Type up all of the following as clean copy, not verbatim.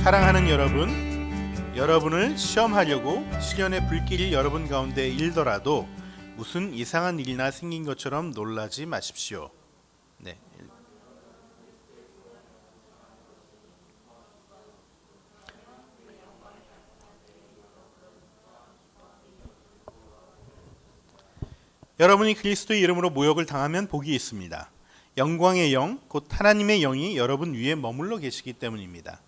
사랑하는 여러분, 여러분을 시험하려고 시련의 불길이 여러분 가운데 일더라도 무슨 이상한 일이나 생긴 것처럼 놀라지 마십시오. 네. 여러분이 그리스도의 이름으로 모욕을 당하면 복이 있습니다. 영광의 영, 곧 하나님의 영이 여러분 위에 머물러 계시기 때문입니다.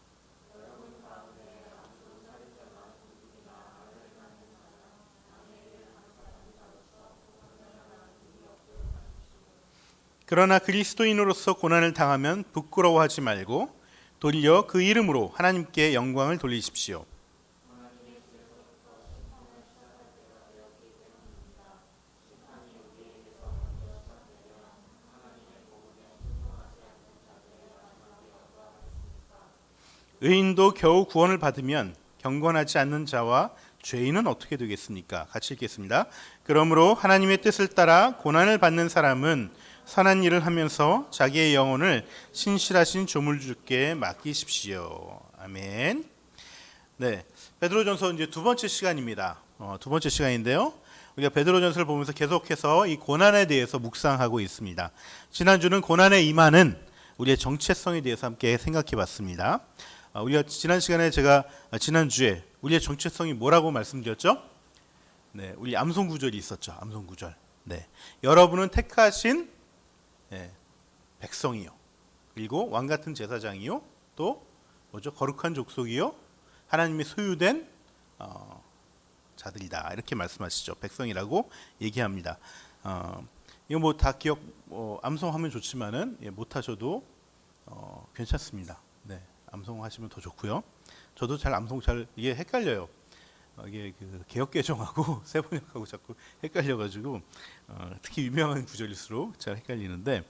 그러나 그리스도인으로서 고난을 당하면 부끄러워하지 말고 도리어 그 이름으로 하나님께 영광을 돌리십시오. 의인도 겨우 구원을 받으면 경건하지 않는 자와 죄인은 어떻게 되겠습니까? 같이 읽겠습니다. 그러므로 하나님의 뜻을 따라 고난을 받는 사람은 선한 일을 하면서 자기의 영혼을 신실하신 조물주께 맡기십시오. 아멘. 네, 베드로전서 이제 두 번째 시간입니다. 두 번째 시간인데요. 우리가 베드로전서를 보면서 계속해서 이 고난에 대해서 묵상하고 있습니다. 지난주는 고난에 임하는 우리의 정체성에 대해서 함께 생각해봤습니다. 우리가 지난주에 우리의 정체성이 뭐라고 말씀드렸죠? 네, 우리 암송 구절이 있었죠. 암송 구절. 네, 여러분은 택하신 백성이요, 그리고 왕 같은 제사장이요, 또 뭐죠? 거룩한 족속이요, 하나님의 소유된 자들이다. 이렇게 말씀하시죠. 백성이라고 얘기합니다. 이거 뭐 다 기억 암송하면 좋지만은 못하셔도 괜찮습니다. 네, 암송하시면 더 좋고요. 저도 잘 암송 이게 헷갈려요. 이게 그 개역개정하고 새번역하고 자꾸 헷갈려가지고 특히 유명한 구절일수록 잘 헷갈리는데,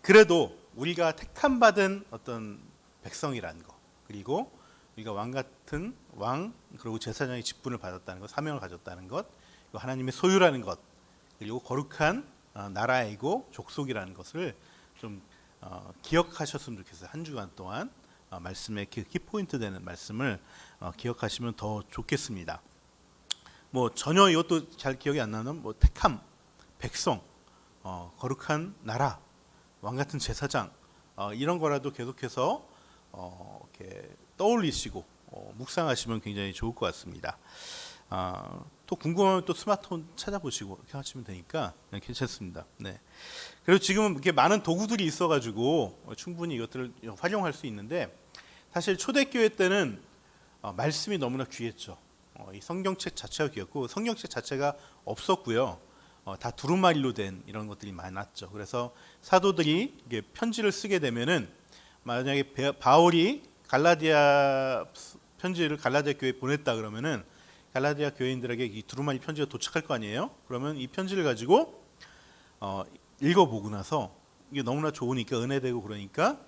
그래도 우리가 택함 받은 어떤 백성이라는 거, 그리고 우리가 왕 같은 왕, 그리고 제사장의 직분을 받았다는 것, 사명을 가졌다는 것, 그리고 하나님의 소유라는 것, 그리고 거룩한 나라이고 족속이라는 것을 좀 기억하셨으면 좋겠어요. 한 주간 동안 말씀의 키포인트 되는 말씀을 기억하시면 더 좋겠습니다. 뭐 전혀 이것도 잘 기억이 안 나는 택함, 백성, 거룩한 나라, 왕 같은 제사장, 이런 거라도 계속해서 이렇게 떠올리시고 묵상하시면 굉장히 좋을 것 같습니다. 또 궁금하면 또 스마트폰 찾아보시고 이렇게 하시면 되니까 괜찮습니다. 네. 그리고 지금은 이렇게 많은 도구들이 있어가지고 충분히 이것들을 활용할 수 있는데, 사실 초대교회 때는 말씀이 너무나 귀했죠. 이 성경책 자체가 귀했고, 성경책 자체가 없었고요. 다 두루마리로 된 이런 것들이 많았죠. 그래서 사도들이 이게 편지를 쓰게 되면은, 만약에 바울이 갈라디아 편지를 갈라디아 교회에 보냈다 그러면은 갈라디아 교회인들에게 이 두루마리 편지가 도착할 거 아니에요? 그러면 이 편지를 가지고 읽어보고 나서 이게 너무나 좋으니까, 은혜되고 그러니까,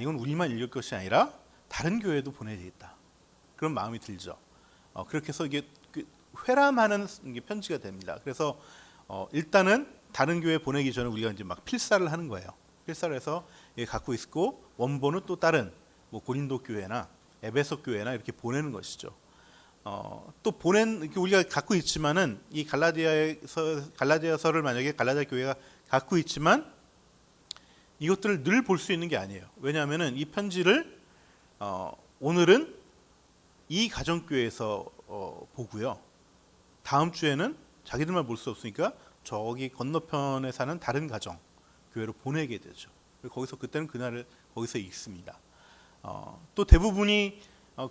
이건 우리만 읽을 것이 아니라 다른 교회도 보내야 되겠다, 그런 마음이 들죠. 그렇게 해서 이게 회람하는 편지가 됩니다. 그래서 일단은 다른 교회 보내기 전에 우리가 이제 막 필사를 하는 거예요. 필사를 해서 갖고 있고, 원본은 또 다른 고린도 교회나 에베소 교회나 이렇게 보내는 것이죠. 또 우리가 갖고 있지만은 이 갈라디아서를 만약에 갈라디아 교회가 갖고 있지만 이것들을 늘 볼 수 있는 게 아니에요. 왜냐하면은 이 편지를 오늘은 이 가정교회에서 보고요, 다음 주에는 자기들만 볼 수 없으니까 저기 건너편에 사는 다른 가정 교회로 보내게 되죠. 거기서 그때는 그날을 거기서 읽습니다. 또 대부분이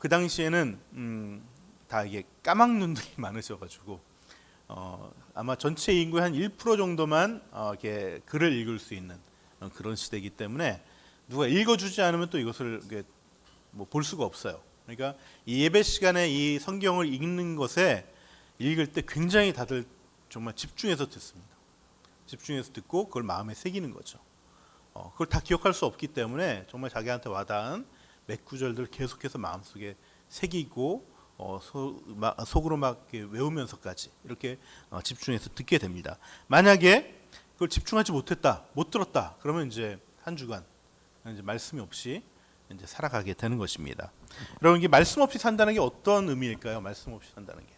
그 당시에는 다 이게 까막눈들이 많으셔가지고 아마 전체 인구의 한 1% 정도만 이렇게 글을 읽을 수 있는 그런 시대이기 때문에 누가 읽어주지 않으면 또 이것을 볼 수가 없어요. 그러니까 이 예배 시간에 이 성경을 읽는 것에, 읽을 때 굉장히 다들 정말 집중해서 듣습니다. 집중해서 듣고 그걸 마음에 새기는 거죠. 그걸 다 기억할 수 없기 때문에 정말 자기한테 와닿은 몇 구절들 계속해서 마음속에 새기고 속으로 막 외우면서까지 이렇게 집중해서 듣게 됩니다. 만약에 그걸 집중하지 못했다, 못 들었다, 그러면 이제 한 주간 이제 말씀이 없이 이제 살아가게 되는 것입니다. 여러분, 이게 말씀 없이 산다는 게 어떤 의미일까요? 말씀 없이 산다는 게.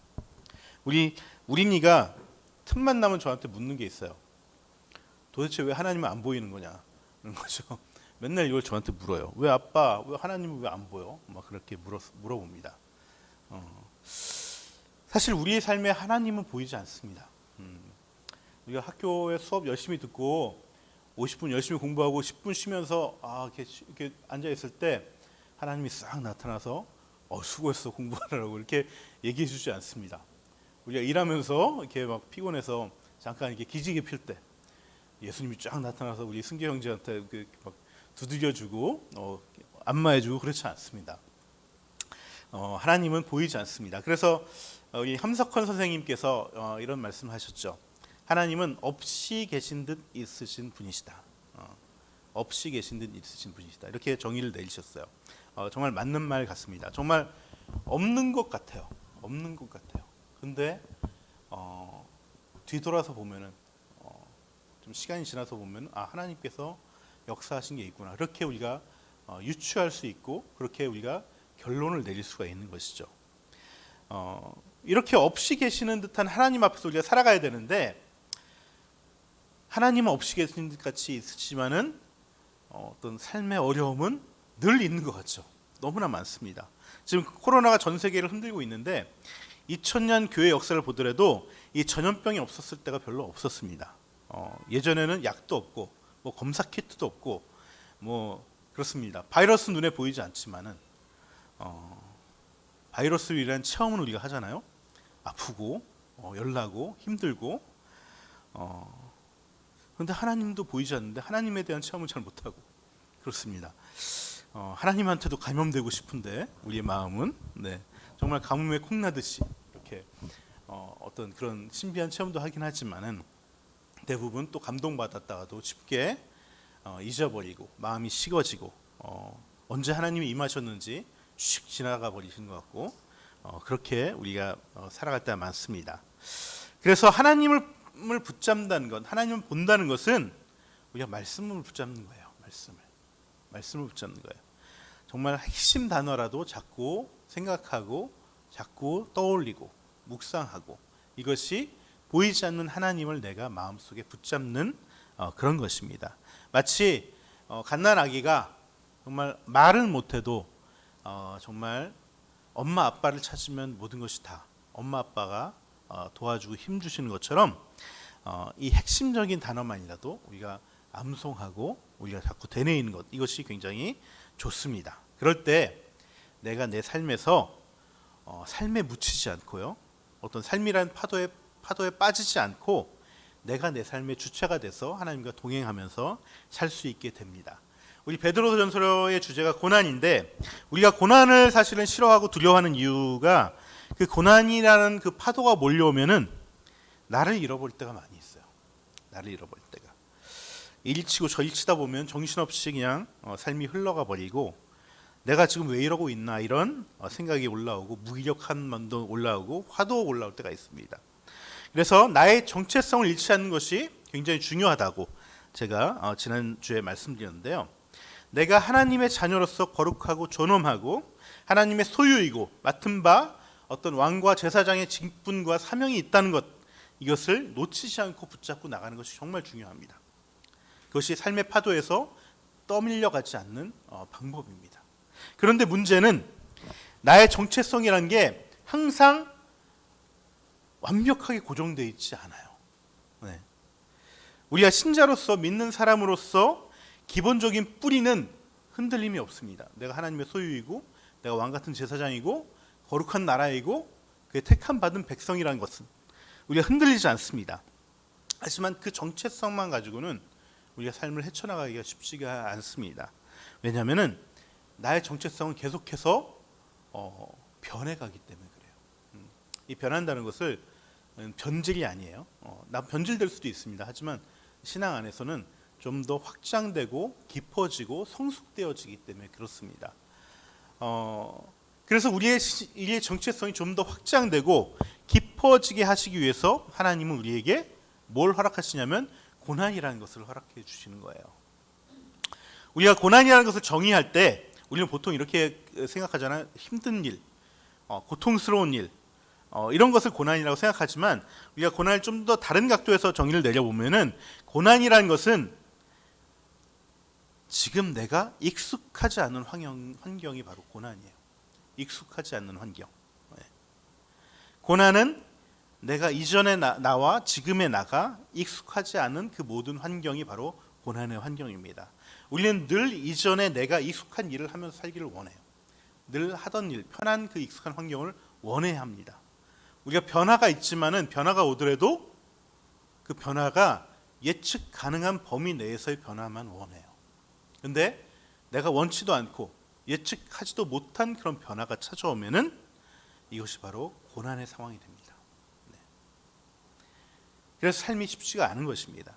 우린이가 틈만 나면 저한테 묻는 게 있어요. 도대체 왜 하나님은 안 보이는 거냐? 그런 거죠. 맨날 이걸 저한테 물어요. 왜 아빠, 왜 하나님은 왜 안 보여? 막 그렇게 물어봅니다. 사실 우리의 삶에 하나님은 보이지 않습니다. 우리가 학교에 수업 열심히 듣고 50분 열심히 공부하고 10분 쉬면서 이렇게 앉아 있을 때 하나님이 싹 나타나서 수고했어 공부하라고 이렇게 얘기해 주지 않습니다. 우리가 일하면서 이렇게 막 피곤해서 잠깐 이렇게 기지개 필 때 예수님이 쫙 나타나서 우리 승재 형제한테 막 두들겨주고 안마해주고 그렇지 않습니다. 하나님은 보이지 않습니다. 그래서 우리 함석헌 선생님께서 이런 말씀하셨죠. 하나님은 없이 계신 듯 있으신 분이시다. 없이 계신 듯 있으신 분이시다. 이렇게 정의를 내리셨어요. 정말 맞는 말 같습니다. 정말 없는 것 같아요. 없는 것 같아요. 근데 뒤돌아서 보면은 좀 시간이 지나서 보면 하나님께서 역사하신 게 있구나. 그렇게 우리가 유추할 수 있고 그렇게 우리가 결론을 내릴 수가 있는 것이죠. 이렇게 없이 계시는 듯한 하나님 앞에서 우리가 살아가야 되는데 하나님은 없이 계신 듯 같이 있으시지만은 어떤 삶의 어려움은 늘 있는 것 같죠. 너무나 많습니다. 지금 코로나가 전 세계를 흔들고 있는데 2000년 교회 역사를 보더라도 이 전염병이 없었을 때가 별로 없었습니다. 예전에는 약도 없고 뭐 검사 키트도 없고 뭐 그렇습니다. 바이러스 눈에 보이지 않지만은 바이러스로 인한 체험은 우리가 하잖아요. 아프고 열나고 힘들고 그런데 하나님도 보이지 않는데 하나님에 대한 체험을 잘 못하고 그렇습니다. 하나님한테도 감염되고 싶은데 우리의 마음은 정말 가뭄에 콩나듯이 이렇게 어떤 그런 신비한 체험도 하긴 하지만은 대부분 또 감동받았다가도 쉽게 잊어버리고 마음이 식어지고 언제 하나님이 임하셨는지 슉 지나가 버리신 것 같고 그렇게 우리가 살아갈 때가 많습니다. 그래서 하나님을 붙잡는다는 것, 하나님을 본다는 것은 우리가 말씀을 붙잡는 거예요. 말씀을 붙잡는 거예요. 정말 핵심 단어라도 자꾸 생각하고 자꾸 떠올리고 묵상하고 이것이 보이지 않는 하나님을 내가 마음속에 붙잡는 그런 것입니다. 마치 갓난아기가 정말 말을 못해도 정말 엄마 아빠를 찾으면 모든 것이 다 엄마 아빠가 도와주고 힘주시는 것처럼 이 핵심적인 단어만이라도 우리가 암송하고 우리가 자꾸 되뇌이는 것, 이것이 굉장히 좋습니다. 그럴 때 내가 내 삶에서 삶에 묻히지 않고요, 어떤 삶이란 파도에 빠지지 않고 내가 내 삶의 주체가 돼서 하나님과 동행하면서 살 수 있게 됩니다. 우리 베드로전서의 주제가 고난인데 우리가 고난을 사실은 싫어하고 두려워하는 이유가 그 고난이라는 그 파도가 몰려오면은 나를 잃어버릴 때가 많이 있어요. 나를 잃어버릴 때가 일치고 저일치다 보면 정신없이 그냥 삶이 흘러가 버리고 내가 지금 왜 이러고 있나 이런 생각이 올라오고 무기력한 마음도 올라오고 화도 올라올 때가 있습니다. 그래서 나의 정체성을 잃지 않는 것이 굉장히 중요하다고 제가 지난주에 말씀드렸는데요. 내가 하나님의 자녀로서 거룩하고 존엄하고 하나님의 소유이고 맡은 바 어떤 왕과 제사장의 직분과 사명이 있다는 것, 이것을 놓치지 않고 붙잡고 나가는 것이 정말 중요합니다. 그것이 삶의 파도에서 떠밀려가지 않는 방법입니다. 그런데 문제는 나의 정체성이라는 게 항상 완벽하게 고정되어 있지 않아요. 우리가 신자로서 믿는 사람으로서 기본적인 뿌리는 흔들림이 없습니다. 내가 하나님의 소유이고 내가 왕같은 제사장이고 거룩한 나라이고 그의 택함 받은 백성이라는 것은 우리가 흔들리지 않습니다. 하지만 그 정체성만 가지고는 우리가 삶을 헤쳐나가기가 쉽지가 않습니다. 왜냐하면 나의 정체성은 계속해서 변해가기 때문에 그래요. 이 변한다는 것을 변질이 아니에요. 나 변질될 수도 있습니다. 하지만 신앙 안에서는 좀 더 확장되고 깊어지고 성숙되어지기 때문에 그렇습니다. 그래서 우리의 정체성이 좀 더 확장되고 깊어지게 하시기 위해서 하나님은 우리에게 뭘 허락하시냐면 고난이라는 것을 허락해 주시는 거예요. 우리가 고난이라는 것을 정의할 때 우리는 보통 이렇게 생각하잖아요. 힘든 일, 고통스러운 일, 이런 것을 고난이라고 생각하지만 우리가 고난을 좀 더 다른 각도에서 정의를 내려보면은 고난이라는 것은 지금 내가 익숙하지 않은 환경이 바로 고난이에요. 익숙하지 않는 환경. 고난은 내가 이전의 나와 지금의 나가 익숙하지 않은 그 모든 환경이 바로 고난의 환경입니다. 우리는 늘 이전에 내가 익숙한 일을 하면서 살기를 원해요. 늘 하던 일, 편한 그 익숙한 환경을 원해야 합니다. 우리가 변화가 있지만은 변화가 오더라도 그 변화가 예측 가능한 범위 내에서의 변화만 원해요. 근데 내가 원치도 않고 예측하지도 못한 그런 변화가 찾아오면은 이것이 바로 고난의 상황이 됩니다. 그래서 삶이 쉽지가 않은 것입니다.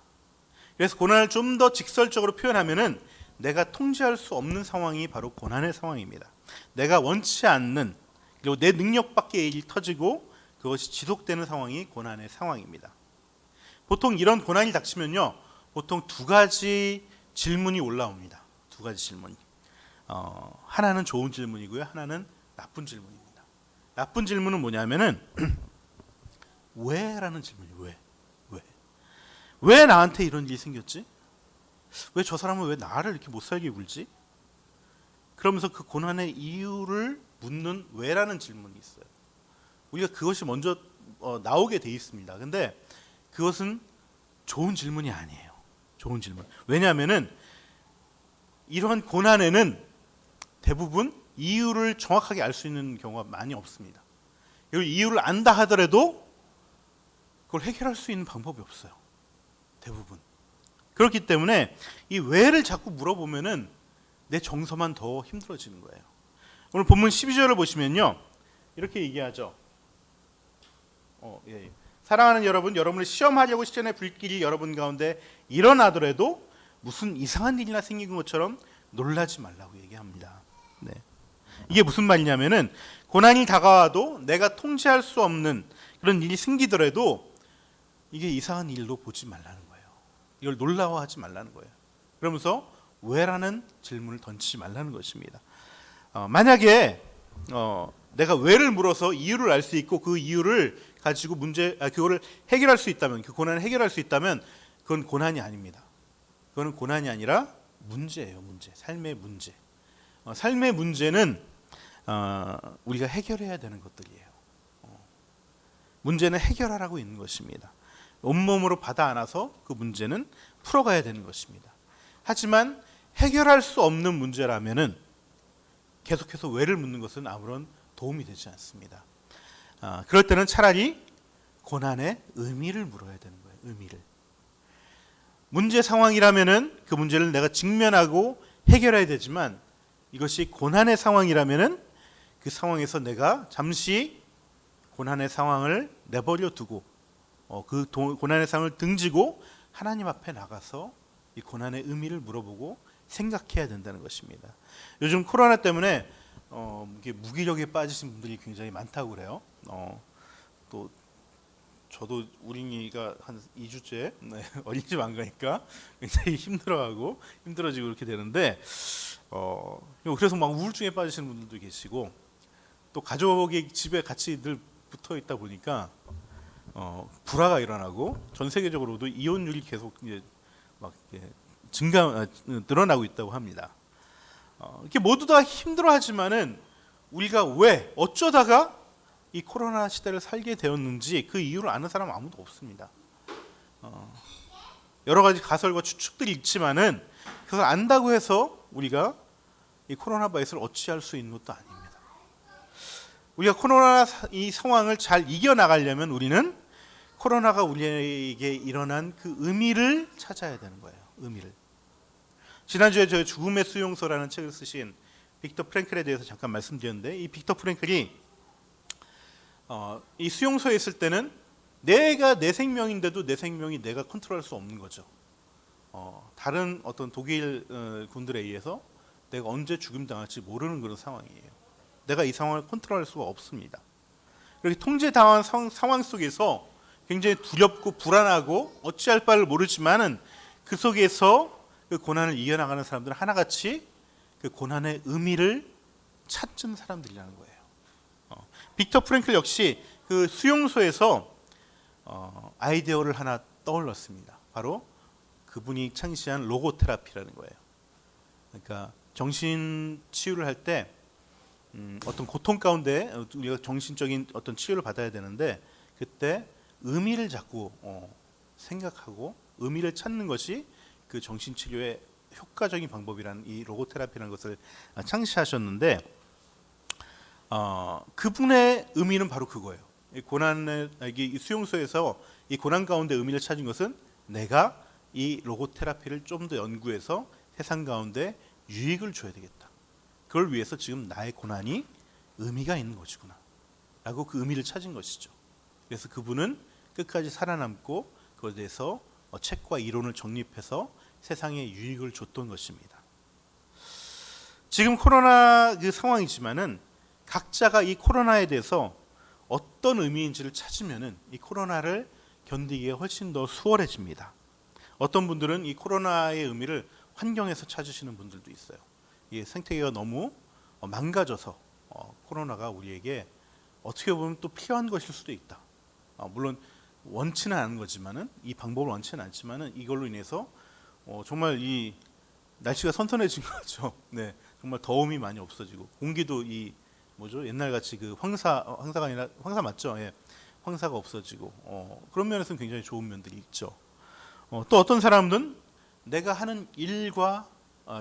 그래서 고난을 좀 더 직설적으로 표현하면은 내가 통제할 수 없는 상황이 바로 고난의 상황입니다. 내가 원치 않는 그리고 내 능력 밖의 일이 터지고 그것이 지속되는 상황이 고난의 상황입니다. 보통 이런 고난이 닥치면요, 보통 두 가지 질문이 올라옵니다. 두 가지 질문이. 하나는 좋은 질문이고요, 하나는 나쁜 질문입니다. 나쁜 질문은 뭐냐면은 왜라는 질문이에요. 왜 나한테 이런 일이 생겼지? 왜 저 사람은 왜 나를 이렇게 못 살게 굴지? 그러면서 그 고난의 이유를 묻는 왜라는 질문이 있어요. 우리가 그것이 먼저 나오게 돼 있습니다. 근데 그것은 좋은 질문이 아니에요. 좋은 질문. 왜냐하면은 이러한 고난에는 대부분 이유를 정확하게 알 수 있는 경우가 많이 없습니다. 그리고 이유를 안다 하더라도 그걸 해결할 수 있는 방법이 없어요. 대부분. 그렇기 때문에 이 왜를 자꾸 물어보면은 내 정서만 더 힘들어지는 거예요. 오늘 본문 12절을 보시면요, 이렇게 얘기하죠. 사랑하는 여러분, 여러분을 시험하려고 시련의 불길이 여러분 가운데 일어나더라도 무슨 이상한 일이나 생긴 것처럼 놀라지 말라고 얘기합니다. 네. 이게 무슨 말이냐면은 고난이 다가와도 내가 통제할 수 없는 그런 일이 생기더라도 이게 이상한 일로 보지 말라는 거예요. 이걸 놀라워하지 말라는 거예요. 그러면서 왜라는 질문을 던지지 말라는 것입니다. 만약에 내가 왜를 물어서 이유를 알 수 있고 그 이유를 가지고 그거를 해결할 수 있다면, 그 고난을 해결할 수 있다면 그건 고난이 아닙니다. 그거는 고난이 아니라 문제예요. 문제. 삶의 문제. 삶의 문제는 우리가 해결해야 되는 것들이에요. 문제는 해결하라고 있는 것입니다. 온몸으로 받아 안아서 그 문제는 풀어가야 되는 것입니다. 하지만 해결할 수 없는 문제라면은 계속해서 왜를 묻는 것은 아무런 도움이 되지 않습니다. 그럴 때는 차라리 고난의 의미를 물어야 되는 거예요. 의미를. 문제 상황이라면은 그 문제를 내가 직면하고 해결해야 되지만 이것이 고난의 상황이라면은 그 상황에서 내가 잠시 고난의 상황을 내버려 두고 그 고난의 상황을 등지고 하나님 앞에 나가서 이 고난의 의미를 물어보고 생각해야 된다는 것입니다. 요즘 코로나 때문에 무기력에 빠지신 분들이 굉장히 많다고 그래요. 또 저도 우리가 한 2주째 어린이집 안 가니까 굉장히 힘들어지고 그렇게 되는데 그래서 막 우울증에 빠지시는 분들도 계시고 또 가족이 집에 같이 늘 붙어 있다 보니까 불화가 일어나고 전 세계적으로도 이혼율이 계속 이제 막 늘어나고 있다고 합니다. 이렇게 모두 다 힘들어하지만은 우리가 왜 어쩌다가 이 코로나 시대를 살게 되었는지 그 이유를 아는 사람은 아무도 없습니다. 여러 가지 가설과 추측들이 있지만은 그것을 안다고 해서 우리가 이 코로나 바이러스를 어찌할 수 있는 것도 아닙니다. 우리가 코로나 이 상황을 잘 이겨나가려면 우리는 코로나가 우리에게 일어난 그 의미를 찾아야 되는 거예요. 의미를. 지난주에 저 죽음의 수용소라는 책을 쓰신 빅터 프랭클에 대해서 잠깐 말씀드렸는데 이 빅터 프랭클이 이 수용소에 있을 때는 내가 내 생명인데도 내 생명이 내가 컨트롤할 수 없는 거죠. 다른 어떤 독일 군들에 의해서 내가 언제 죽임당할지 모르는 그런 상황이에요. 내가 이 상황을 컨트롤할 수가 없습니다. 이렇게 통제당한 상황 속에서 굉장히 두렵고 불안하고 어찌할 바를 모르지만은 그 속에서 그 고난을 이겨나가는 사람들은 하나같이 그 고난의 의미를 찾는 사람들이라는 거예요. 빅터 프랭클 역시 그 수용소에서 아이디어를 하나 떠올랐습니다. 바로 그분이 창시한 로고테라피라는 거예요. 그러니까 정신 치유를 할 때 어떤 고통 가운데 우리가 정신적인 어떤 치유를 받아야 되는데 그때 의미를 자꾸 생각하고 의미를 찾는 것이 그 정신 치료의 효과적인 방법이라는 이 로고테라피라는 것을 창시하셨는데 그분의 의미는 바로 그거예요. 이 고난의 이 수용소에서 이 고난 가운데 의미를 찾은 것은 내가 이 로고테라피를 좀 더 연구해서 세상 가운데 유익을 줘야 되겠다. 그걸 위해서 지금 나의 고난이 의미가 있는 것이구나 라고 그 의미를 찾은 것이죠. 그래서 그분은 끝까지 살아남고 그것에 대해서 책과 이론을 정립해서 세상에 유익을 줬던 것입니다. 지금 코로나 그 상황이지만은 각자가 이 코로나에 대해서 어떤 의미인지를 찾으면은 이 코로나를 견디기가 훨씬 더 수월해집니다. 어떤 분들은 이 코로나의 의미를 환경에서 찾으시는 분들도 있어요. 이 생태계가 너무 망가져서 코로나가 우리에게 어떻게 보면 또 필요한 것일 수도 있다. 물론 원치는 않은 거지만은 이 방법을 원치는 않지만은 이걸로 인해서 정말 이 날씨가 선선해진 거죠. 네, 정말 더움이 많이 없어지고 공기도 이 뭐죠? 옛날 같이 그 황사가 아니라 황사 맞죠? 예, 황사가 없어지고 그런 면에서는 굉장히 좋은 면들이 있죠. 또 어떤 사람들은 내가 하는 일과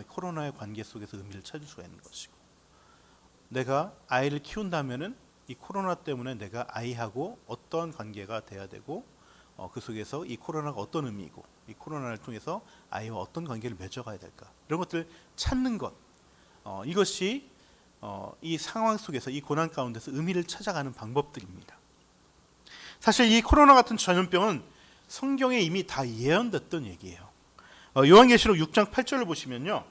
코로나의 관계 속에서 의미를 찾을 수가 있는 것이고, 내가 아이를 키운다면은 이 코로나 때문에 내가 아이하고 어떤 관계가 돼야 되고 그 속에서 이 코로나가 어떤 의미이고 이 코로나를 통해서 아이와 어떤 관계를 맺어가야 될까, 이런 것들을 찾는 것, 이것이 이 상황 속에서 이 고난 가운데서 의미를 찾아가는 방법들입니다. 사실 이 코로나 같은 전염병은 성경에 이미 다 예언됐던 얘기예요. 요한계시록 6장 8절을 보시면요,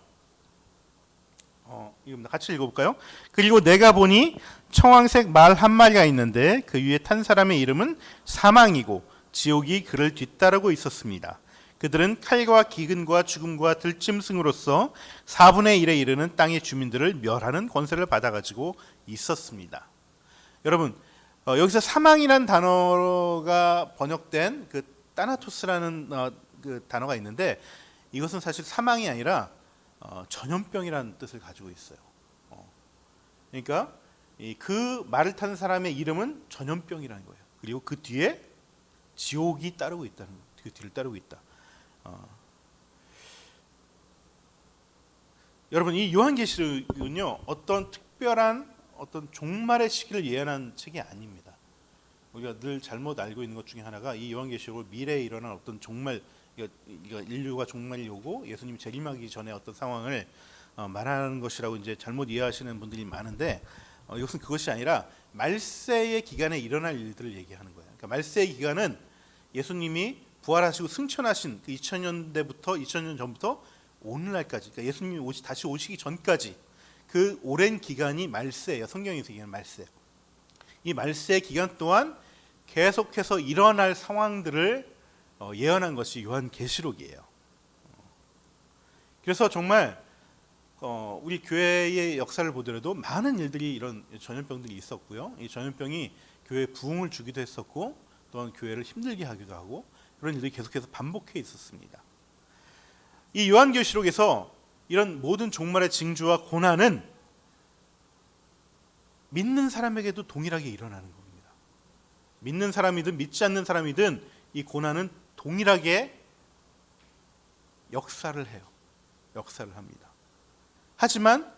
이겁니다. 같이 읽어볼까요? 그리고 내가 보니 청황색 말 한 마리가 있는데 그 위에 탄 사람의 이름은 사망이고 지옥이 그를 뒤따르고 있었습니다. 그들은 칼과 기근과 죽음과 들짐승으로서 4분의 1에 이르는 땅의 주민들을 멸하는 권세를 받아가지고 있었습니다. 여러분, 여기서 사망이란 단어가 번역된 그 따나토스라는 그 단어가 있는데, 이것은 사실 사망이 아니라 전염병이라는 뜻을 가지고 있어요. 그러니까 그 말을 타는 사람의 이름은 전염병이라는 거예요. 그리고 그 뒤에 지옥이 따르고 있다는 거예요. 그 뒤를 따르고 있다. 여러분, 이 요한계시록은요, 어떤 특별한 어떤 종말의 시기를 예언한 책이 아닙니다. 우리가 늘 잘못 알고 있는 것 중에 하나가 이 요한계시록을 미래에 일어날 어떤 종말, 이거 인류가 종말이 오고 예수님이 재림하기 전에 어떤 상황을 말하는 것이라고 이제 잘못 이해하시는 분들이 많은데, 이것은 그것이 아니라 말세의 기간에 일어날 일들을 얘기하는 거예요. 그러니까 말세의 기간은 예수님이 부활하시고 승천하신 그 2000년대부터 2000년 전부터 오늘날까지, 그러니까 예수님이 다시 오시기 전까지 그 오랜 기간이 말세예요. 성경에서 얘기하는 말세. 이 말세 기간 동안 계속해서 일어날 상황들을 예언한 것이 요한계시록이에요. 그래서 정말 우리 교회의 역사를 보더라도 많은 일들이, 이런 전염병들이 있었고요. 이 전염병이 교회에 부흥을 주기도 했었고, 또한 교회를 힘들게 하기도 하고, 그런 일들이 계속해서 반복해 있었습니다. 이 요한계시록에서 이런 모든 종말의 징조와 고난은 믿는 사람에게도 동일하게 일어나는 겁니다. 믿는 사람이든 믿지 않는 사람이든 이 고난은 동일하게 역사를 해요. 역사를 합니다. 하지만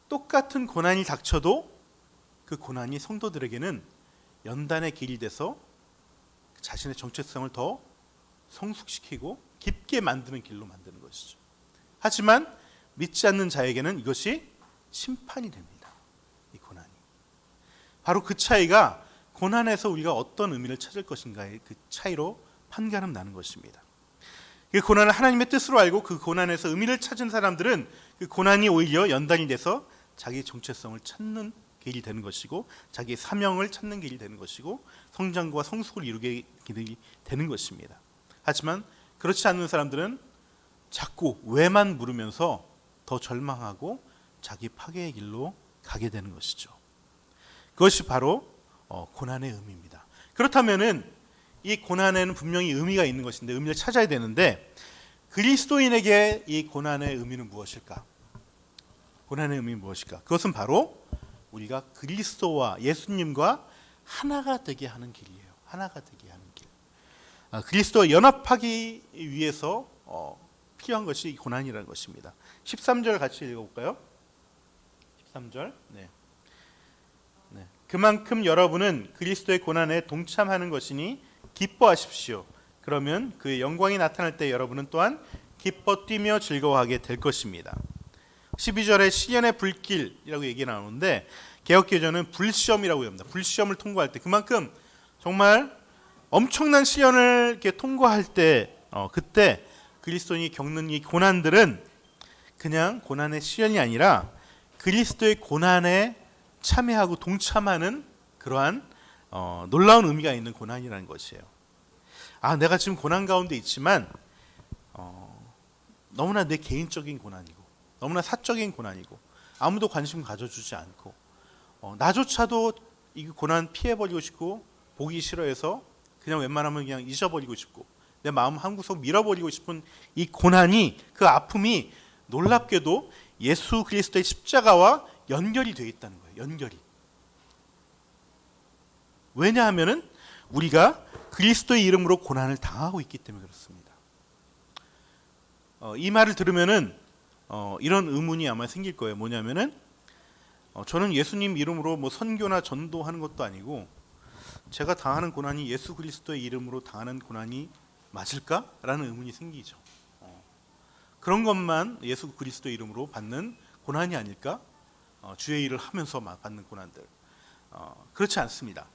똑같은 고난이 닥쳐도 그 고난이 성도들에게는 연단의 길이 돼서 자신의 정체성을 더 성숙시키고 깊게 만드는 길로 만드는 것이죠. 하지만 믿지 않는 자에게는 이것이 심판이 됩니다. 이 고난이. 바로 그 차이가 고난에서 우리가 어떤 의미를 찾을 것인가의 그 차이로 판가름 나는 것입니다. 그 고난을 하나님의 뜻으로 알고 그 고난에서 의미를 찾은 사람들은 그 고난이 오히려 연단이 돼서 자기 정체성을 찾는 길이 되는 것이고, 자기의 사명을 찾는 길이 되는 것이고, 성장과 성숙을 이루게 길이 되는 것입니다. 하지만 그렇지 않는 사람들은 자꾸 왜만 물으면서 더 절망하고 자기 파괴의 길로 가게 되는 것이죠. 그것이 바로 고난의 의미입니다. 그렇다면은 이 고난에는 분명히 의미가 있는 것인데 의미를 찾아야 되는데 그리스도인에게 이 고난의 의미는 무엇일까? 고난의 의미는 무엇일까? 그것은 바로 우리가 그리스도와 예수님과 하나가 되게 하는 길이에요. 하나가 되게 하는 길. 그리스도와 연합하기 위해서 필요한 것이 이 고난이라는 것입니다. 13절 같이 읽어볼까요? 13절. 네. 그만큼 여러분은 그리스도의 고난에 동참하는 것이니 기뻐하십시오. 그러면 그의 영광이 나타날 때 여러분은 또한 기뻐 뛰며 즐거워하게 될 것입니다. 12절에 시련의 불길이라고 얘기 나오는데 개역개정은 불시험이라고 합니다. 불시험을 통과할 때 그만큼 정말 엄청난 시련을 이렇게 통과할 때 그때 그리스도인이 겪는 이 고난들은 그냥 고난의 시련이 아니라 그리스도의 고난에 참여하고 동참하는 그러한 놀라운 의미가 있는 고난이라는 것이에요. 내가 지금 고난 가운데 있지만 너무나 내 개인적인 고난이고 너무나 사적인 고난이고 아무도 관심 가져주지 않고 나조차도 이 고난 피해버리고 싶고 보기 싫어해서 그냥 웬만하면 그냥 잊어버리고 싶고 내 마음 한구석 밀어버리고 싶은 이 고난이 그 아픔이 놀랍게도 예수 그리스도의 십자가와 연결이 되어 있다는 거예요. 연결이. 왜냐하면은 우리가 그리스도의 이름으로 고난을 당하고 있기 때문에 그렇습니다. 이 말을 들으면은 이런 의문이 아마 생길 거예요. 뭐냐면은 저는 예수님 이름으로 뭐 선교나 전도하는 것도 아니고 제가 당하는 고난이 예수 그리스도의 이름으로 당하는 고난이 맞을까라는 의문이 생기죠. 그런 것만 예수 그리스도의 이름으로 받는 고난이 아닐까? 주의 일을 하면서 받는 고난들. 그렇지 않습니다.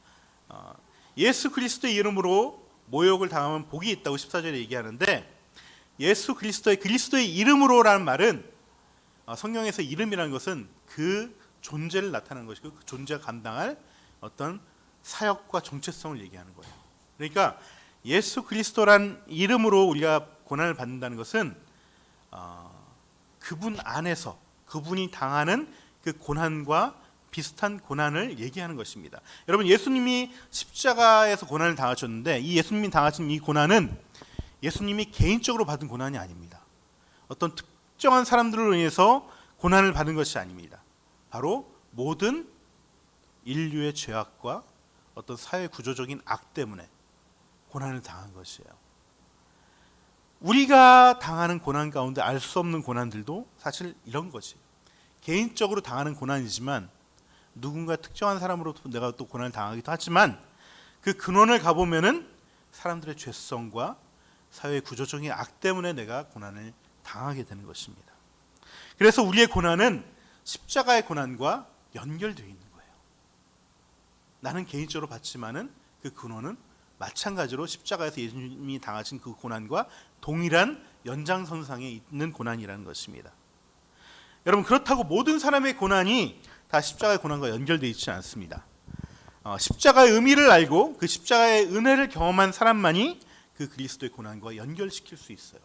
예수 그리스도의 이름으로 모욕을 당하면 복이 있다고 14절에 얘기하는데 예수 그리스도의 이름으로라는 말은 성경에서 이름이라는 것은 그 존재를 나타내는 것이고 그 존재가 감당할 어떤 사역과 정체성을 얘기하는 거예요. 그러니까 예수 그리스도란 이름으로 우리가 고난을 받는다는 것은 그분 안에서 그분이 당하는 그 고난과 비슷한 고난을 얘기하는 것입니다. 여러분 예수님이 십자가에서 고난을 당하셨는데 이 예수님이 당하신 이 고난은 예수님이 개인적으로 받은 고난이 아닙니다. 어떤 특정한 사람들로 인해서 고난을 받은 것이 아닙니다. 바로 모든 인류의 죄악과 어떤 사회 구조적인 악 때문에 고난을 당한 것이에요. 우리가 당하는 고난 가운데 알 수 없는 고난들도 사실 이런 것이에요. 개인적으로 당하는 고난이지만 누군가 특정한 사람으로부터 내가 또 고난을 당하기도 하지만 그 근원을 가보면은 사람들의 죄성과 사회 구조적인 악 때문에 내가 고난을 당하게 되는 것입니다. 그래서 우리의 고난은 십자가의 고난과 연결되어 있는 거예요. 나는 개인적으로 받지만은 그 근원은 마찬가지로 십자가에서 예수님이 당하신 그 고난과 동일한 연장선상에 있는 고난이라는 것입니다. 여러분 그렇다고 모든 사람의 고난이 다 십자가의 고난과 연결되어 있지 않습니다. 십자가의 의미를 알고 그 십자가의 은혜를 경험한 사람만이 그 그리스도의 고난과 연결시킬 수 있어요.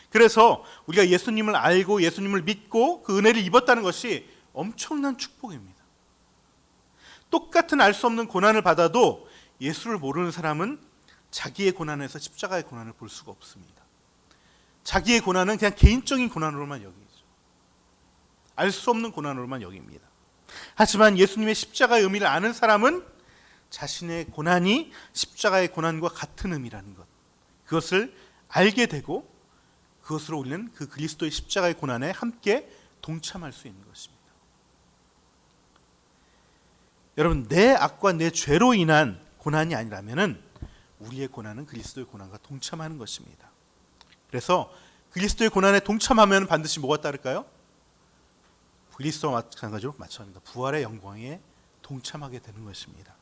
그래서 우리가 예수님을 알고 예수님을 믿고 그 은혜를 입었다는 것이 엄청난 축복입니다. 똑같은 알 수 없는 고난을 받아도 예수를 모르는 사람은 자기의 고난에서 십자가의 고난을 볼 수가 없습니다. 자기의 고난은 그냥 개인적인 고난으로만 여기죠. 알 수 없는 고난으로만 여깁니다. 하지만 예수님의 십자가의 의미를 아는 사람은 자신의 고난이 십자가의 고난과 같은 의미라는 것, 그것을 알게 되고 그것으로 우리는 그 그리스도의 십자가의 고난에 함께 동참할 수 있는 것입니다. 여러분 내 악과 내 죄로 인한 고난이 아니라면은 우리의 고난은 그리스도의 고난과 동참하는 것입니다. 그래서 그리스도의 고난에 동참하면 반드시 뭐가 따를까요? 그리스도와 마찬가지로 부활의 영광에 동참하게 되는 것입니다.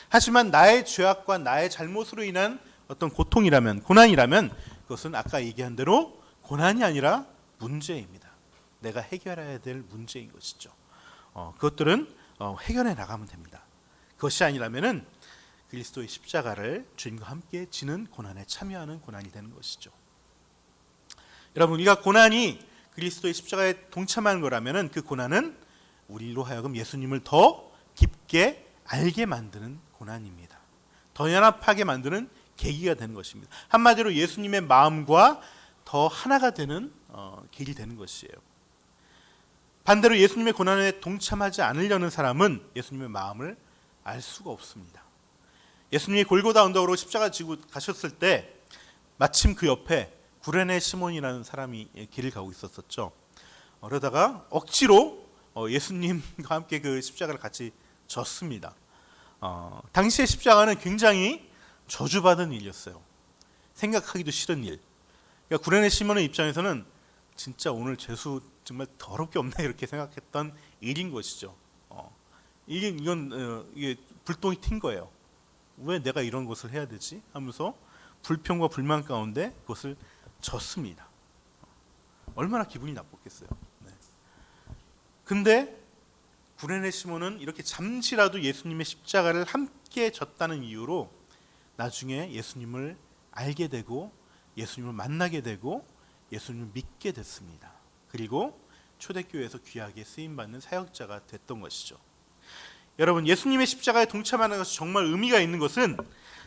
하지만 나의 죄악과 나의 잘못으로 인한 어떤 고통이라면 고난이라면 그것은 아까 얘기한 대로 고난이 아니라 문제입니다. 내가 해결해야 될 문제인 것이죠. 그것들은 해결해 나가면 됩니다. 그것이 아니라면은 그리스도의 십자가를 주님과 함께 지는 고난에 참여하는 고난이 되는 것이죠. 여러분 우리가 고난이 그리스도의 십자가에 동참하는 거라면은 그 고난은 우리로 하여금 예수님을 더 깊게 알게 만드는 고난입니다. 더 연합하게 만드는 계기가 되는 것입니다. 한마디로 예수님의 마음과 더 하나가 되는 길이 되는 것이에요. 반대로 예수님의 고난에 동참하지 않으려는 사람은 예수님의 마음을 알 수가 없습니다. 예수님이 골고다 언덕으로 십자가 지고 가셨을 때 마침 그 옆에 구레네 시몬이라는 사람이 길을 가고 있었었죠. 그러다가 억지로 예수님과 함께 그 십자가를 같이 졌습니다. 당시의 십자가는 굉장히 저주받은 일이었어요. 생각하기도 싫은 일. 그러니까 구레네 시몬의 입장에서는 진짜 오늘 재수 정말 더럽게 없네 이렇게 생각했던 일인 것이죠. 이게 불똥이 튄 거예요. 왜 내가 이런 것을 해야 되지? 하면서 불평과 불만 가운데 그것을 졌습니다. 얼마나 기분이 나빴겠어요. 네. 근데 구레네 시몬은 이렇게 잠시라도 예수님의 십자가를 함께 졌다는 이유로 나중에 예수님을 알게 되고 예수님을 만나게 되고 예수님을 믿게 됐습니다. 그리고 초대교회에서 귀하게 쓰임받는 사역자가 됐던 것이죠. 여러분, 예수님의 십자가에 동참하는 것이 정말 의미가 있는 것은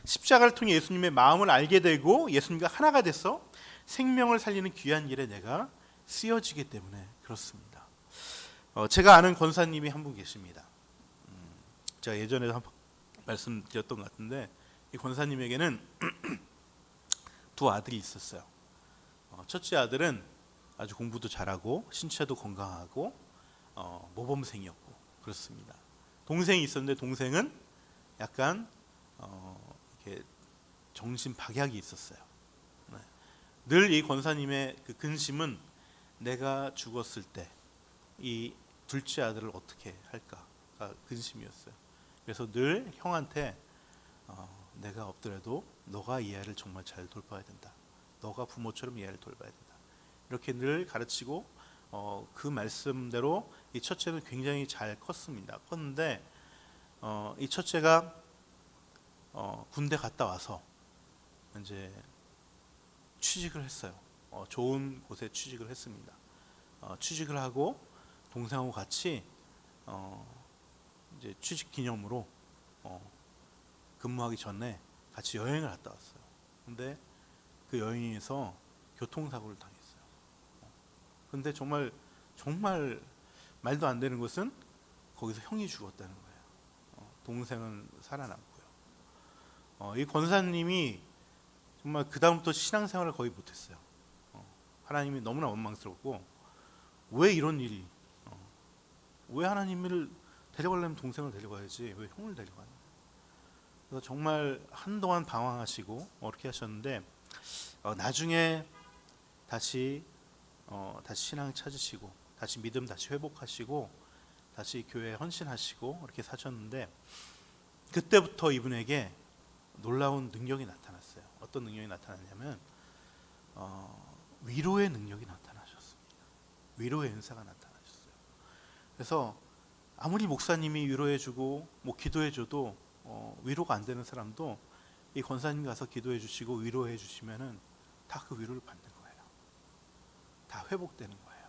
십자가를 통해 예수님의 마음을 알게 되고 예수님과 하나가 돼서 생명을 살리는 귀한 일에 내가 쓰여지기 때문에 그렇습니다. 제가 아는 권사님이 한 분 계십니다. 제가 예전에 한번 말씀드렸던 것 같은데 이 권사님에게는 두 아들이 있었어요. 첫째 아들은 아주 공부도 잘하고 신체도 건강하고 모범생이었고 그렇습니다. 동생이 있었는데 동생은 약간 이렇게 정신 박약이 있었어요. 네. 늘 이 권사님의 그 근심은 내가 죽었을 때 이 둘째 아들을 어떻게 할까가 근심이었어요. 그래서 늘 형한테 내가 없더라도 너가 이 아이를 정말 잘 돌봐야 된다. 너가 부모처럼 이 아이를 돌봐야 된다. 이렇게 늘 가르치고 그 말씀대로 이 첫째는 굉장히 잘 컸습니다. 컸는데 이 첫째가 군대 갔다 와서 이제 취직을 했어요. 좋은 곳에 취직을 했습니다. 취직을 하고 동생하고 같이 이제 취직 기념으로 근무하기 전에 같이 여행을 갔다 왔어요. 근데 그 여행에서 교통사고를 당했어요. 근데 정말 말도 안 되는 것은 거기서 형이 죽었다는 거예요. 동생은 살아남고요. 이 권사님이 정말 그 다음부터 신앙생활을 거의 못했어요. 하나님이 너무나 원망스럽고 왜 이런 일이 왜 하나님을 데려가려면 동생을 데려가야지 왜 형을 데려가냐. 그래서 정말 한동안 방황하시고 그렇게 하셨는데 나중에 다시 신앙 찾으시고 다시 믿음 다시 회복하시고 다시 교회에 헌신하시고 이렇게 사셨는데 그때부터 이분에게 놀라운 능력이 나타났어요. 어떤 능력이 나타났냐면 위로의 능력이 나타나셨습니다. 위로의 은사가 나타나셨어요. 그래서 아무리 목사님이 위로해주고 기도해줘도 위로가 안 되는 사람도 이 권사님 가서 기도해 주시고 위로해 주시면은 다 그 위로를 받는 거예요. 다 회복되는 거예요.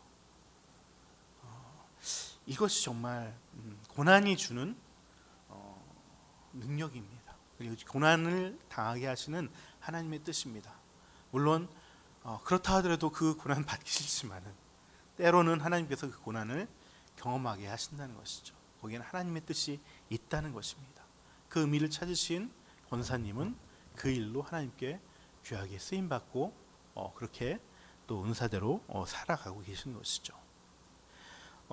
이것이 정말 고난이 주는 능력입니다. 그리고 고난을 당하게 하시는 하나님의 뜻입니다. 물론 그렇다 하더라도 그 고난 받기 싫지만은 때로는 하나님께서 그 고난을 경험하게 하신다는 것이죠. 거기에는 하나님의 뜻이 있다는 것입니다. 그 의미를 찾으신 권사님은 그 일로 하나님께 귀하게 쓰임받고 그렇게 또 은사대로 살아가고 계신 것이죠.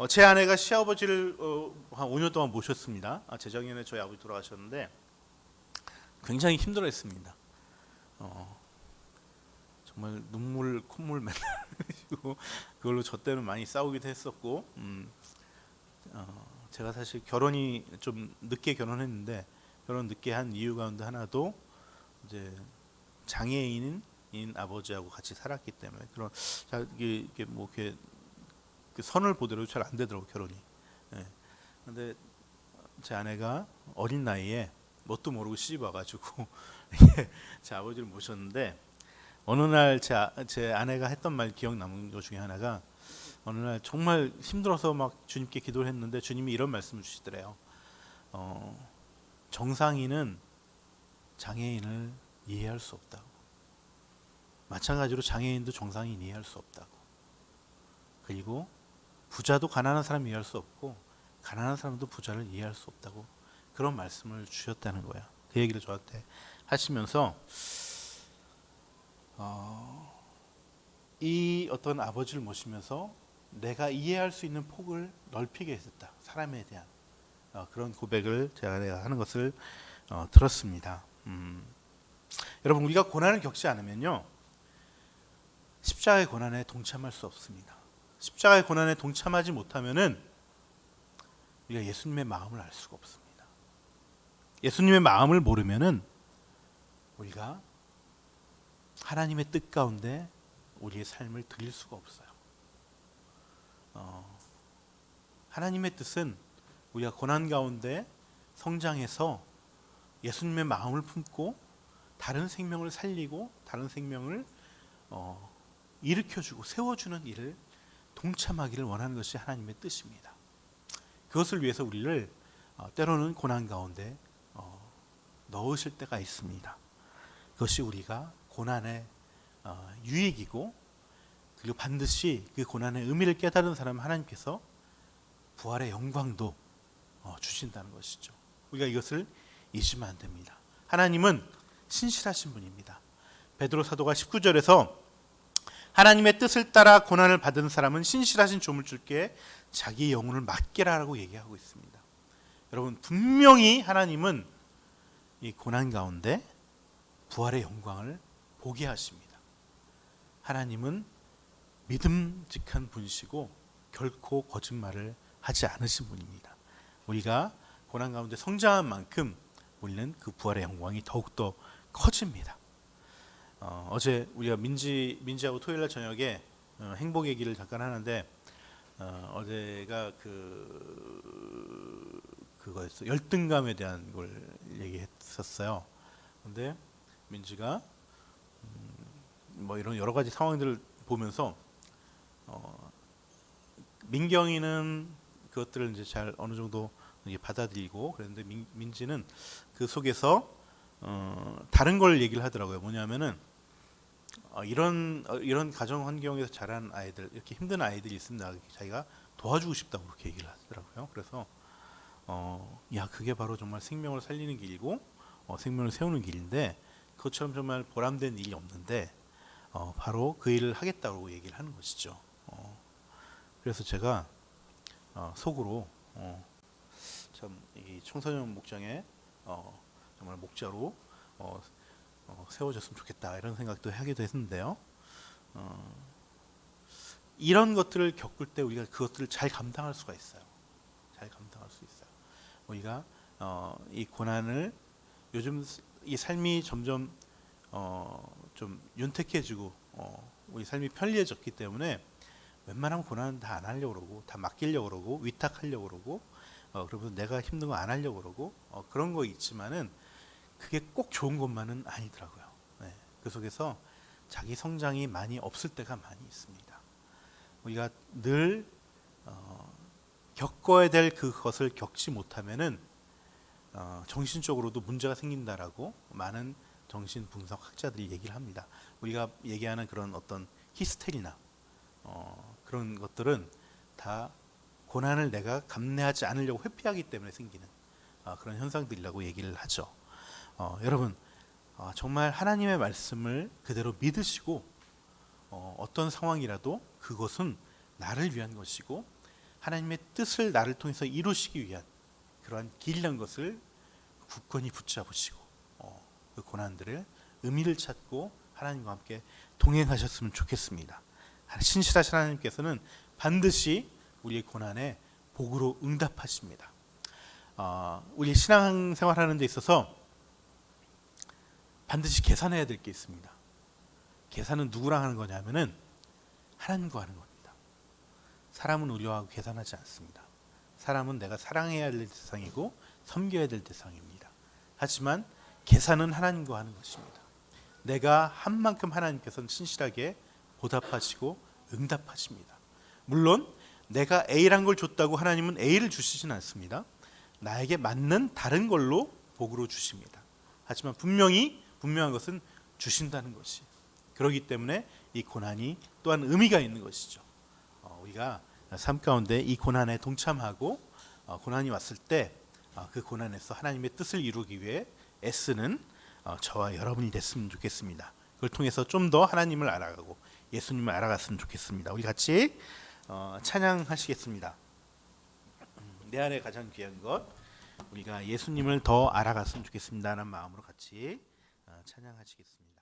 제 아내가 시아버지를 한 5년 동안 모셨습니다. 재작년에 저희 아버지 돌아가셨는데 굉장히 힘들어했습니다. 정말 눈물 콧물 맨날 흘리고 그걸로 저 때는 많이 싸우기도 했었고 제가 사실 결혼이 좀 늦게 결혼했는데 결혼 늦게 한 이유 가운데 하나도 이제 장애인인 아버지하고 같이 살았기 때문에 그런 이게 뭐 이렇게 그 선을 보더라도 잘 안 되더라고 결혼이. 그런데 제 아내가 어린 나이에 뭣도 모르고 시집 와가지고 제 아버지를 모셨는데 어느 날 제 아내가 했던 말 기억 남는 것 중에 하나가 어느 날 정말 힘들어서 막 주님께 기도를 했는데 주님이 이런 말씀을 주시더래요. 정상인은 장애인을 이해할 수 없다고. 마찬가지로 장애인도 정상인 이해할 수 없다고. 그리고 부자도 가난한 사람 이해할 수 없고 가난한 사람도 부자를 이해할 수 없다고 그런 말씀을 주셨다는 거야. 그 얘기를 저한테 하시면서 이 어떤 아버지를 모시면서 내가 이해할 수 있는 폭을 넓히게 했었다. 사람에 대한 그런 고백을 제가 하는 것을 들었습니다. 여러분, 우리가 고난을 겪지 않으면요 십자가의 고난에 동참할 수 없습니다. 십자가의 고난에 동참하지 못하면은 우리가 예수님의 마음을 알 수가 없습니다. 예수님의 마음을 모르면은 우리가 하나님의 뜻 가운데 우리의 삶을 드릴 수가 없어요. 하나님의 뜻은 우리가 고난 가운데 성장해서 예수님의 마음을 품고 다른 생명을 살리고 다른 생명을 일으켜주고 세워주는 일을 동참하기를 원하는 것이 하나님의 뜻입니다. 그것을 위해서 우리를 때로는 고난 가운데 넣으실 때가 있습니다. 그것이 우리가 고난의 유익이고 그리고 반드시 그 고난의 의미를 깨달은 사람 하나님께서 부활의 영광도 주신다는 것이죠. 우리가 이것을 잊으면 안 됩니다. 하나님은 신실하신 분입니다. 베드로 사도가 19절에서 하나님의 뜻을 따라 고난을 받은 사람은 신실하신 조물주께 자기 영혼을 맡기라라고 얘기하고 있습니다. 여러분, 분명히 하나님은 이 고난 가운데 부활의 영광을 보게 하십니다. 하나님은 믿음직한 분이시고 결코 거짓말을 하지 않으신 분입니다. 우리가 고난 가운데 성장한 만큼 우리는 그 부활의 영광이 더욱더 커집니다. 어제 우리가 민지하고 토요일날 저녁에 행복 얘기를 잠깐 하는데 어제가 그거였어. 열등감에 대한 걸 얘기했었어요. 근데 민지가 뭐 이런 여러 가지 상황들을 보면서 민경이는 그것들을 이제 잘 어느 정도 받아들이고 그랬는데 민지는 그 속에서 다른 걸 얘기를 하더라고요. 뭐냐면은 이런 가정 환경에서 자란 아이들, 이렇게 힘든 아이들이 있으면 자기가 도와주고 싶다고 그렇게 얘기를 하더라고요. 그래서 야, 그게 바로 정말 생명을 살리는 길이고 생명을 세우는 길인데 그것처럼 정말 보람된 일이 없는데 바로 그 일을 하겠다고 얘기를 하는 것이죠. 그래서 제가 속으로 참 이 청소년 목장에 정말 목자로 세워졌으면 좋겠다 이런 생각도 하기도 했는데요. 이런 것들을 겪을 때 우리가 그것들을 잘 감당할 수가 있어요. 잘 감당할 수 있어요. 우리가 이 고난을 요즘 이 삶이 점점 좀 윤택해지고 우리 삶이 편리해졌기 때문에 웬만하면 고난은 다 안 하려고 그러고 다 맡기려고 그러고 위탁하려고 그러고 그러면서 내가 힘든 거 안 하려고 그러고 그런 거 있지만은 그게 꼭 좋은 것만은 아니더라고요. 네. 그 속에서 자기 성장이 많이 없을 때가 많이 있습니다. 우리가 늘 겪어야 될 그것을 겪지 못하면은 정신적으로도 문제가 생긴다라고 많은 정신 분석 학자들이 얘기를 합니다. 우리가 얘기하는 그런 어떤 히스테리나 그런 것들은 다 고난을 내가 감내하지 않으려고 회피하기 때문에 생기는 그런 현상들이라고 얘기를 하죠. 여러분, 정말 하나님의 말씀을 그대로 믿으시고 어떤 상황이라도 그것은 나를 위한 것이고 하나님의 뜻을 나를 통해서 이루시기 위한 그러한 길이라는 것을 굳건히 붙잡으시고 그 고난들을 의미를 찾고 하나님과 함께 동행하셨으면 좋겠습니다. 신실하신 하나님께서는 반드시 우리의 고난에 복으로 응답하십니다. 우리 신앙생활 하는 데 있어서 반드시 계산해야 될 게 있습니다. 계산은 누구랑 하는 거냐면은 하나님과 하는 겁니다. 사람은 우리와 계산하지 않습니다. 사람은 내가 사랑해야 될 대상이고 섬겨야 될 대상입니다. 하지만 계산은 하나님과 하는 것입니다. 내가 한 만큼 하나님께서는 신실하게 보답하시고 응답하십니다. 물론 내가 A란 걸 줬다고 하나님은 A를 주시진 않습니다. 나에게 맞는 다른 걸로 복으로 주십니다. 하지만 분명한 것은 주신다는 것이. 그렇기 때문에 이 고난이 또한 의미가 있는 것이죠. 우리가 삶 가운데 이 고난에 동참하고 고난이 왔을 때 그 고난에서 하나님의 뜻을 이루기 위해 애쓰는 저와 여러분이 됐으면 좋겠습니다. 그걸 통해서 좀 더 하나님을 알아가고 예수님을 알아갔으면 좋겠습니다. 우리 같이 찬양하시겠습니다. 내 안에 가장 귀한 것, 우리가 예수님을 더 알아갔으면 좋겠습니다라는 마음으로 같이 찬양하시겠습니다.